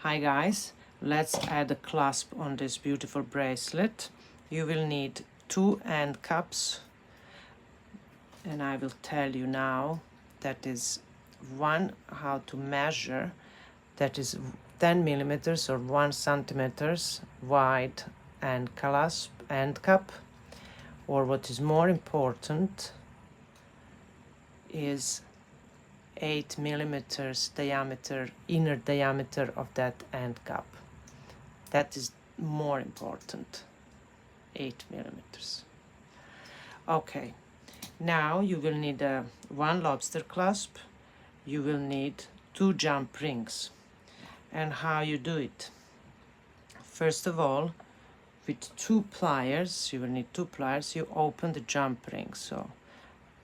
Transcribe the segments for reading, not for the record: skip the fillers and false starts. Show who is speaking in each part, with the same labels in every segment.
Speaker 1: Hi guys, let's add a clasp on this beautiful bracelet. You will need 2 end caps, and I will tell you now that is one how to measure, that is 10 millimeters or 1 centimeters wide end clasp end cap, or what is more important is 8 millimeters diameter, inner diameter of that end cap. That is more important, 8 millimeters. Okay, now you will need one lobster clasp, you will need 2 jump rings. And how you do it? First of all, with 2 pliers, you will need 2 pliers, you open the jump ring. So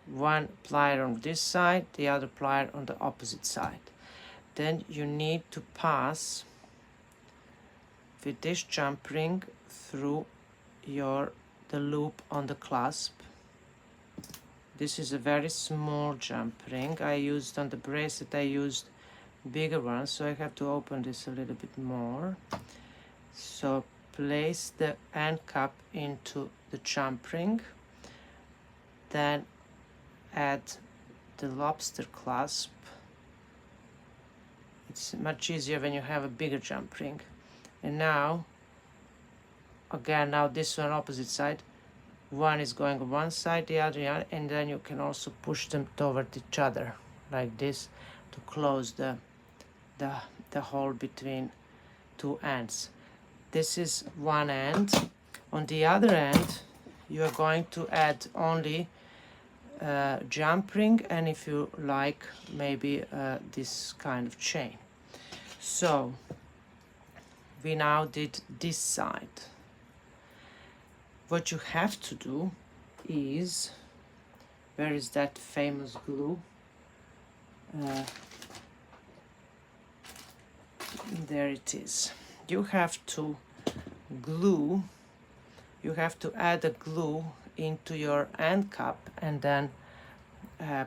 Speaker 1: one plier on this side, the other plier on the opposite side. Then you need to pass with this jump ring through the loop on the clasp. This is a very small jump ring. I used on the bracelet, I used bigger ones, so I have to open this a little bit more. So place the end cap into the jump ring, then add the lobster clasp. It's much easier when you have a bigger jump ring. And now, again, now this one opposite side, one is going on one side, the other, and then you can also push them toward each other like this to close the hole between 2 ends. This is one end. On the other end, you are going to add only jump ring, and if you like, maybe this kind of chain. So we now did this side. What you have to do is, where is that famous glue? There it is. You have to glue, you have to add a glue into your end cap, and then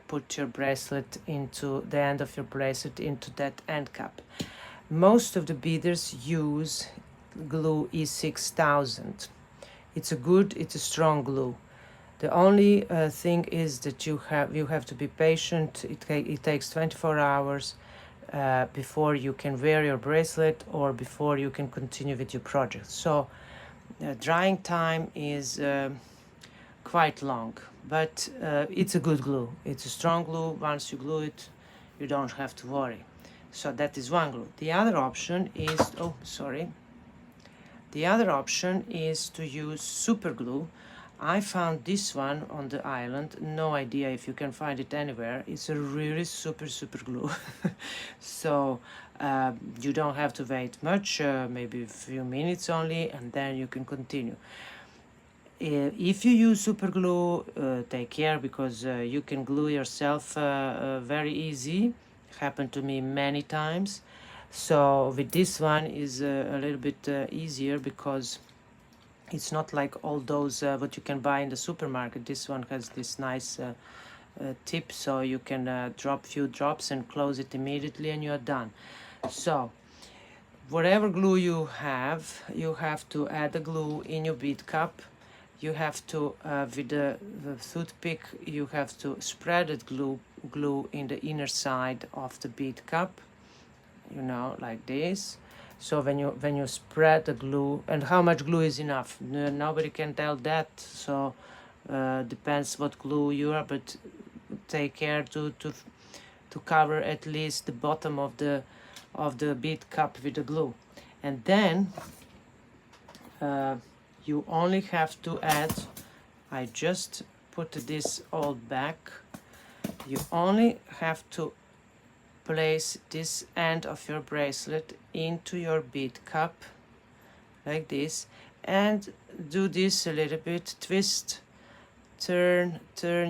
Speaker 1: put your bracelet into the end of your bracelet into that end cap. Most of the beaders use glue E6000. It's a strong glue. The only thing is that you have to be patient. It takes 24 hours before you can wear your bracelet or before you can continue with your project. So drying time is quite long, but it's a good glue. It's a strong glue. Once you glue it, you don't have to worry. So that is one glue. The other option is, the other option is to use super glue. I found this one on the island. No idea if you can find it anywhere. It's a really super glue. So you don't have to wait much, maybe a few minutes only, and then you can continue. If you use super glue, take care, because you can glue yourself very easy. Happened to me many times. So with this one is a little bit easier, because it's not like all those what you can buy in the supermarket. This one has this nice tip, so you can drop few drops and close it immediately, and you are done. So whatever glue you have to add the glue in your bead cup. You have to, with the toothpick, you have to spread the glue in the inner side of the bead cup, you know, like this. So when you spread the glue, and how much glue is enough, nobody can tell that. So depends what glue you are, but take care to cover at least the bottom of the bead cup with the glue. And then you only have to add, I just put this all back, you only have to place this end of your bracelet into your bead cup like this, and do this a little bit, twist, turn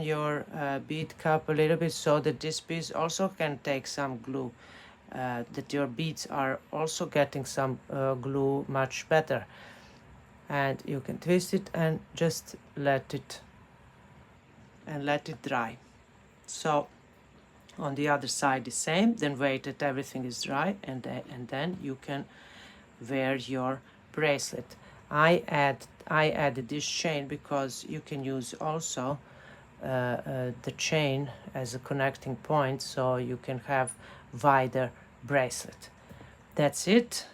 Speaker 1: your bead cup a little bit, so that this piece also can take some glue, that your beads are also getting some glue much better. And you can twist it and just let it dry. So on the other side the same, then wait that everything is dry, and then you can wear your bracelet. I added this chain because you can use also the chain as a connecting point, so you can have wider bracelet. That's it.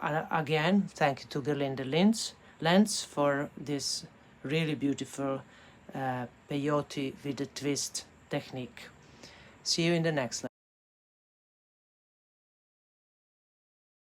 Speaker 1: Again, thank you to Gerlinde Lenz for this really beautiful peyote with a twist technique. See you in the next lesson.